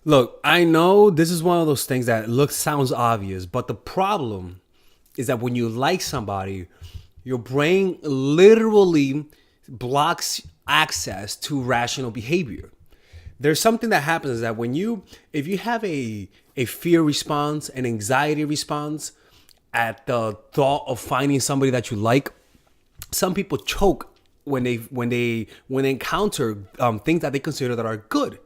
Look, I know this is one of those things that sounds obvious, but the problem is that when you like somebody, your brain literally blocks access to rational behavior. There's something that happens is that if you have a fear response, an anxiety response at the thought of finding somebody that you like, some people choke when they encounter things that they consider that are good.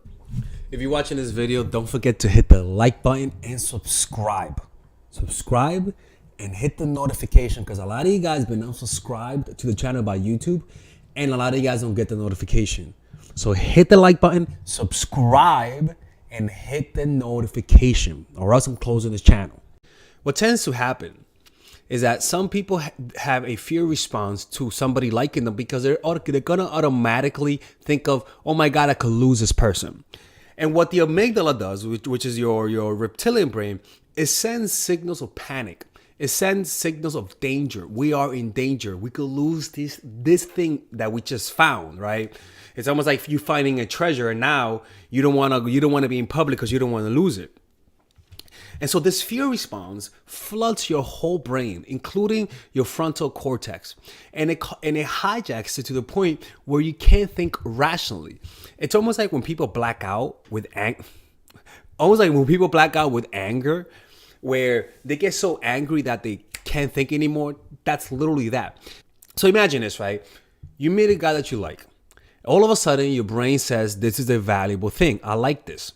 If you're watching this video, don't forget to hit the like button and subscribe. Subscribe and hit the notification, because a lot of you guys been unsubscribed to the channel by YouTube, and a lot of you guys don't get the notification. So hit the like button, subscribe, and hit the notification, or else I'm closing this channel. What tends to happen is that some people have a fear response to somebody liking them because they're gonna automatically think of, oh my God, I could lose this person. And what the amygdala does, which is your reptilian brain, it sends signals of panic. It sends signals of danger. We are in danger. We could lose this thing that we just found, right? It's almost like you finding a treasure, and now you don't want to be in public because you don't want to lose it. And so this fear response floods your whole brain, including your frontal cortex. And it hijacks it to the point where you can't think rationally. It's almost like when people black out with anger, where they get so angry that they can't think anymore. That's literally that. So imagine this, right? You meet a guy that you like. All of a sudden, your brain says, this is a valuable thing. I like this.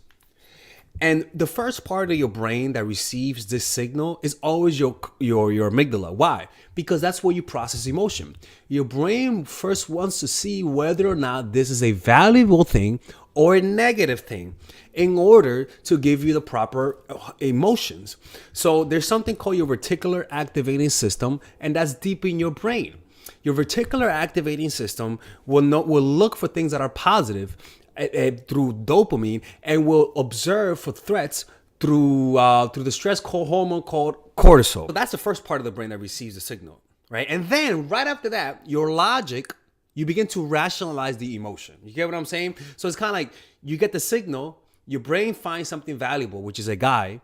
And the first part of your brain that receives this signal is always your amygdala. Why? Because that's where you process emotion. Your brain first wants to see whether or not this is a valuable thing or a negative thing in order to give you the proper emotions. So there's something called your reticular activating system, and that's deep in your brain. Your reticular activating system will look for things that are positive through dopamine, and will observe for threats through the stress hormone called cortisol. So that's the first part of the brain that receives the signal, right? And then right after that, your logic, you begin to rationalize the emotion. You get what I'm saying? So it's kind of like you get the signal, your brain finds something valuable, which is a guy.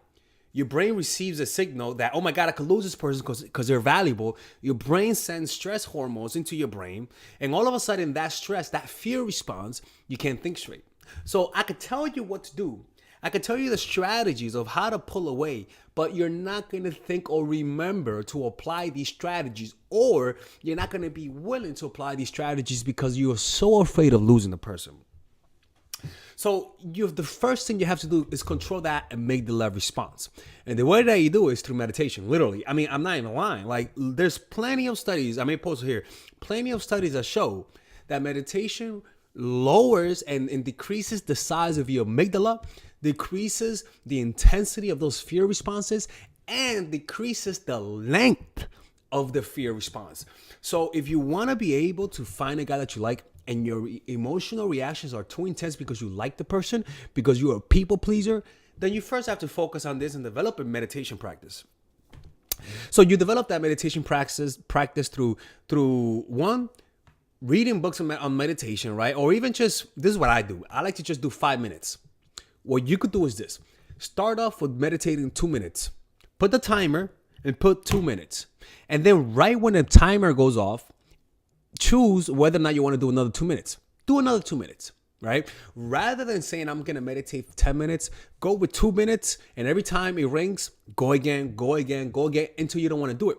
Your brain receives a signal that, oh my God, I could lose this person because they're valuable. Your brain sends stress hormones into your brain. And all of a sudden, that stress, that fear response, you can't think straight. So I could tell you what to do. I could tell you the strategies of how to pull away, but you're not going to think or remember to apply these strategies, or you're not going to be willing to apply these strategies because you're so afraid of losing the person. So the first thing you have to do is control that amygdala response. And the way that you do it is through meditation, literally. I mean, I'm not even lying. Like, there's plenty of studies, I may post here, plenty of studies that show that meditation lowers and decreases the size of your amygdala, decreases the intensity of those fear responses, and decreases the length of the fear response. So if you want to be able to find a guy that you like, and your emotional reactions are too intense because you like the person, because you're a people pleaser, then you first have to focus on this and develop a meditation practice. So you develop that meditation practice through one, reading books on meditation, right? Or even this is what I do. I like to just do 5 minutes. What you could do is this. Start off with meditating 2 minutes. Put the timer and put 2 minutes. And then right when the timer goes off, choose whether or not you want to do another 2 minutes. Do another 2 minutes, right? Rather than saying I'm going to meditate 10 minutes, go with 2 minutes, and every time it rings, go again until you don't want to do it.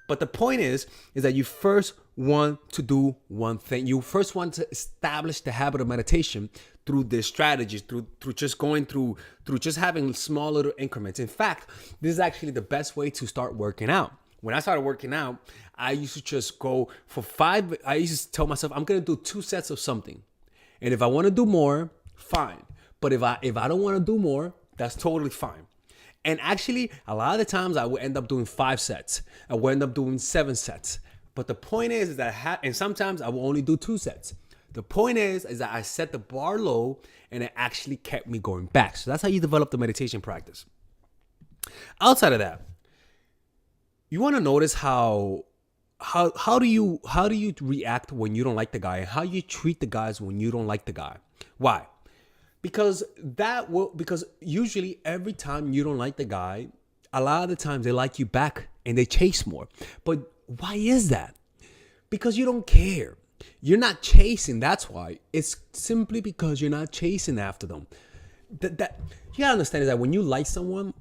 But the point is that you first want to do one thing. You first want to establish the habit of meditation through these strategies, through just having small little increments. In fact, this is actually the best way to start working out. When I started working out, I used to just go for I used to tell myself, I'm going to do 2 sets of something. And if I want to do more, fine. But if I don't want to do more, that's totally fine. And actually, a lot of the times I would end up doing 5 sets. I would end up doing 7 sets. But the point is that, and sometimes I will only do 2 sets. The point is that I set the bar low, and it actually kept me going back. So that's how you develop the meditation practice. Outside of that, you want to notice how do you react when you don't like the guy, and how you treat the guys when you don't like the guy. Why? Because usually every time you don't like the guy, a lot of the times they like you back and they chase more. But why is that? Because you don't care. You're not chasing. That's why. It's simply because you're not chasing after them. That you gotta understand is that when you like someone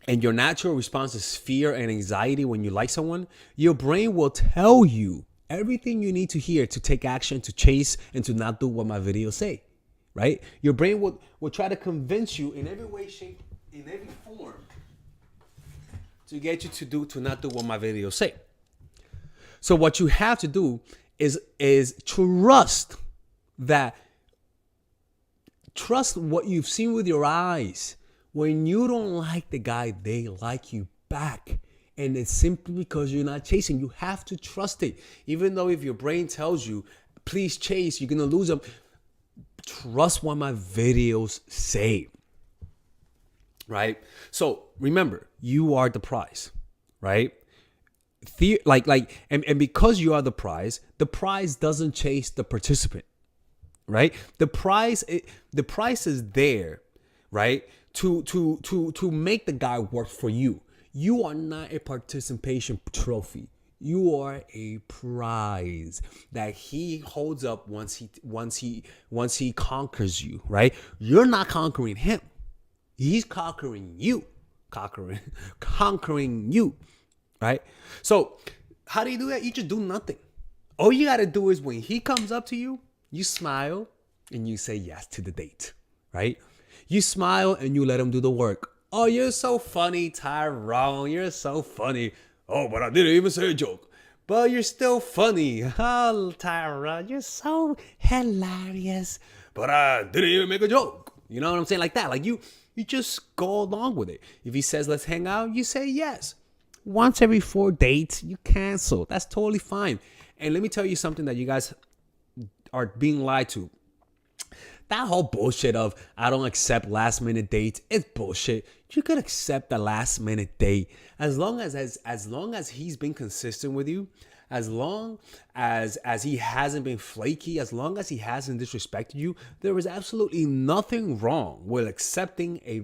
and your natural response is fear and anxiety when you like someone, your brain will tell you everything you need to hear to take action, to chase, and to not do what my videos say. Right? Your brain will try to convince you in every way, shape, in every form to get you to not do what my videos say. So what you have to do is trust what you've seen with your eyes. When you don't like the guy, they like you back. And it's simply because you're not chasing. You have to trust it. Even though if your brain tells you, please chase, you're going to lose them. Trust what my videos say. Right? So remember, you are the prize. Right? And because you are the prize doesn't chase the participant. Right? The prize is there, right? To make the guy work for you. You are not a participation trophy. You are a prize that he holds up once he conquers you, right? You're not conquering him. He's conquering you. Conquering you, right? So how do you do that? You just do nothing. All you got to do is when he comes up to you, you smile and you say yes to the date, right? You smile and you let him do the work. Oh, you're so funny, Tyrone. You're so funny. Oh, but I didn't even say a joke. But you're still funny. Oh, Tyrone, you're so hilarious. But I didn't even make a joke. You know what I'm saying? Like that. Like you just go along with it. If he says, let's hang out, you say yes. Once every 4 dates, you cancel. That's totally fine. And let me tell you something that you guys are being lied to. That whole bullshit of I don't accept last minute dates, it's bullshit. You could accept the last minute date as long as he's been consistent with you, as long as he hasn't been flaky, as long as he hasn't disrespected you. There is absolutely nothing wrong with accepting a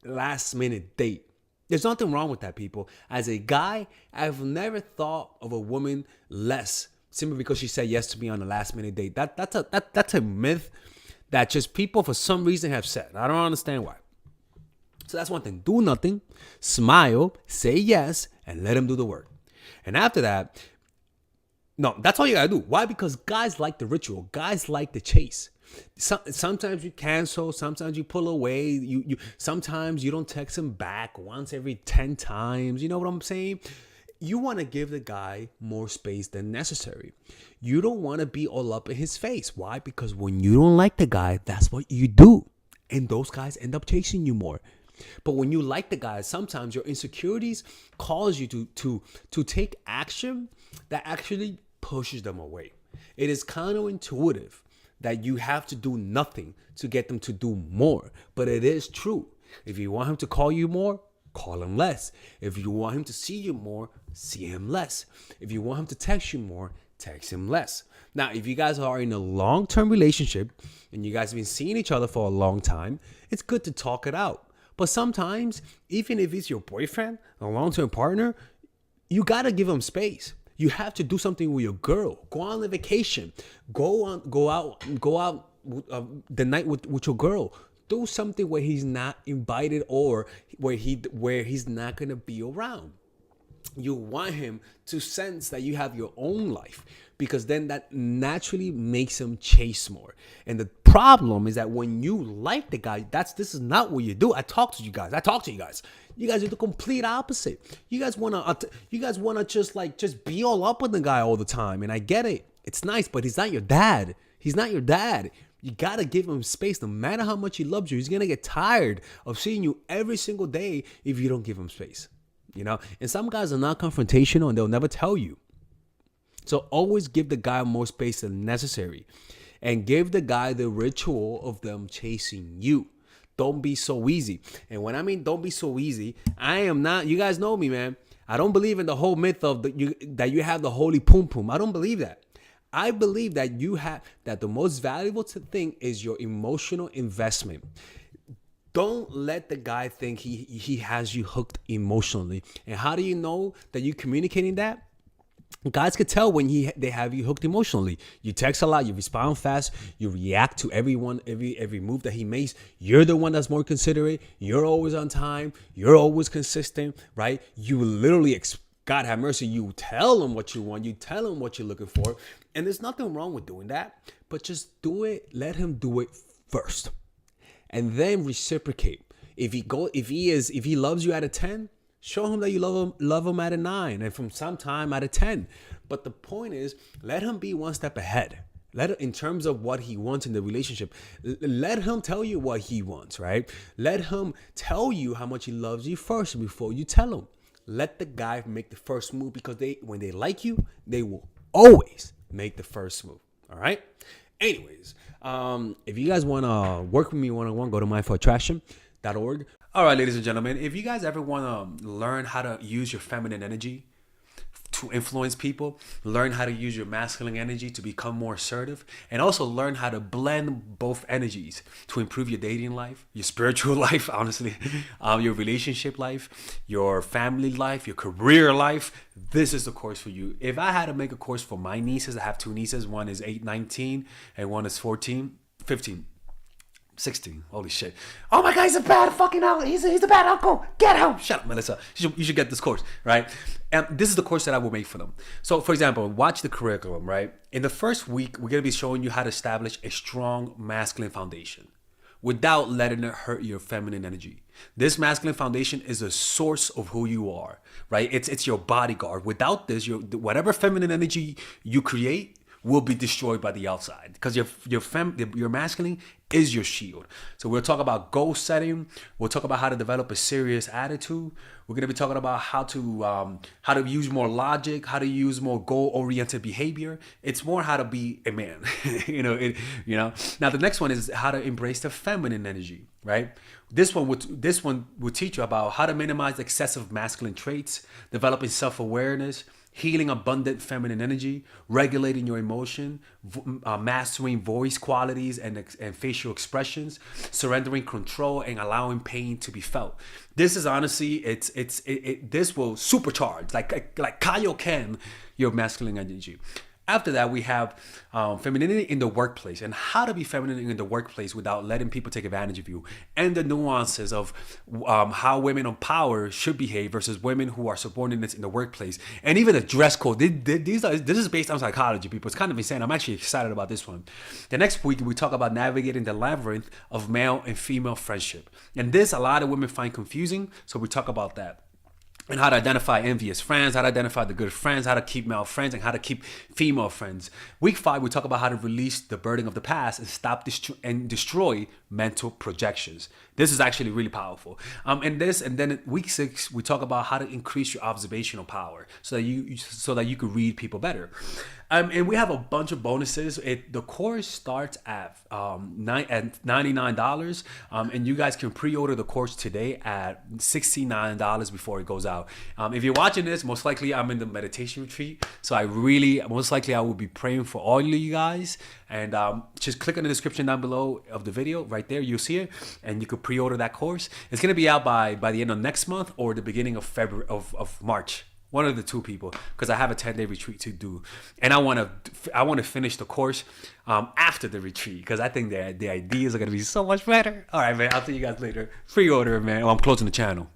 last minute date. There's nothing wrong with that, people. As a guy, I've never thought of a woman less simply because she said yes to me on a last minute date. That's a myth that just people for some reason have said. I don't understand why. So that's one thing. Do nothing, smile, say yes, and let him do the work. And after that, no, that's all you gotta do. Why? Because guys like the ritual. Guys like the chase. Sometimes you cancel. Sometimes you pull away. You sometimes you don't text him back once every 10 times. You know what I'm saying? You want to give the guy more space than necessary. You don't want to be all up in his face. Why? Because when you don't like the guy, that's what you do. And those guys end up chasing you more. But when you like the guy, sometimes your insecurities cause you to take action that actually pushes them away. It is counterintuitive that you have to do nothing to get them to do more. But it is true. If you want him to call you more, call him less. If you want him to see you more, see him less. If you want him to text you more, text him less. Now, if you guys are in a long-term relationship and you guys have been seeing each other for a long time, it's good to talk it out. But sometimes, even if it's your boyfriend, a long-term partner, you got to give him space. You have to do something with your girl. Go on a vacation. Go out the night with your girl. Do something where he's not invited or where he's not gonna be around. You want him to sense that you have your own life, because then that naturally makes him chase more. And the problem is that when you like the guy, this is not what you do. I talk to you guys. You guys are the complete opposite. You guys wanna just be all up with the guy all the time. And I get it. It's nice, but he's not your dad. He's not your dad. You gotta give him space. No matter how much he loves you, he's gonna get tired of seeing you every single day if you don't give him space. You know? And some guys are not confrontational and they'll never tell you. So always give the guy more space than necessary. And give the guy the ritual of them chasing you. Don't be so easy. And when I mean don't be so easy, I am not, you guys know me, man. I don't believe in the whole myth of that you have the holy pum pum. I don't believe that. I believe that that the most valuable thing is your emotional investment. Don't let the guy think he has you hooked emotionally. And how do you know that you're communicating that? Guys could tell when they have you hooked emotionally. You text a lot, you respond fast, you react to every move that he makes. You're the one that's more considerate. You're always on time. You're always consistent, right? You literally, God have mercy, you tell him what you want. You tell him what you're looking for. And there's nothing wrong with doing that, but just do it. Let him do it first. And then reciprocate. If he loves you at a 10, show him that you love him at a 9, and from some time at a 10. But the point is, let him be one step ahead. In terms of what he wants in the relationship, let him tell you what he wants, right? Let him tell you how much he loves you first before you tell him. Let the guy make the first move, because when they like you, they will always make the first move. All right. Anyways, if you guys want to work with me one-on-one, go to mindforattraction.org. All right, ladies and gentlemen, if you guys ever want to learn how to use your feminine energy to influence people, learn how to use your masculine energy to become more assertive, and also learn how to blend both energies to improve your dating life, your spiritual life, honestly, your relationship life, your family life, your career life, this is the course for you. If I had to make a course for my nieces, I have 2 nieces. One is 19 and one is 15. 16. Holy shit. Oh my God, he's a bad fucking uncle. He's a bad uncle. Get him. Shut up, Melissa. You should get this course, right? And this is the course that I will make for them. So, for example, watch the curriculum, right? In the first week, we're going to be showing you how to establish a strong masculine foundation without letting it hurt your feminine energy. This masculine foundation is a source of who you are, right? It's your bodyguard. Without this, whatever feminine energy you create will be destroyed by the outside, because your masculine is your shield. So we'll talk about goal setting. We'll talk about how to develop a serious attitude. We're gonna be talking about how to use more logic, how to use more goal-oriented behavior. It's more how to be a man, Now the next one is how to embrace the feminine energy, right? This one will teach you about how to minimize excessive masculine traits, developing self-awareness, healing abundant feminine energy, regulating your emotion, mastering voice qualities and facial expressions, surrendering control, and allowing pain to be felt. This is honestly, this will supercharge, like Kaioken, your masculine energy. After that, we have femininity in the workplace, and how to be feminine in the workplace without letting people take advantage of you, and the nuances of how women on power should behave versus women who are subordinates in the workplace, and even the dress code. This is based on psychology, people. It's kind of insane. I'm actually excited about this one. The next week, we talk about navigating the labyrinth of male and female friendship, and this a lot of women find confusing, so we talk about that. And how to identify envious friends, how to identify the good friends, how to keep male friends, and how to keep female friends. Week 5, we talk about how to release the burden of the past and stop and destroy mental projections. This is actually really powerful. And then week 6, we talk about how to increase your observational power so that you could read people better. And we have a bunch of bonuses. The course starts at $99, and you guys can pre-order the course today at $69 before it goes out. If you're watching this, most likely I'm in the meditation retreat, so I will be praying for all of you guys. And just click on the description down below of the video. Right there, you'll see it, and you could pre-order that course. It's gonna be out by the end of next month or the beginning of February of March. One of the two, people, because I have a 10-day retreat to do, and I want to finish the course after the retreat, because I think the ideas are gonna be so much better. All right, man. I'll see you guys later. Pre-order, man. I'm closing the channel.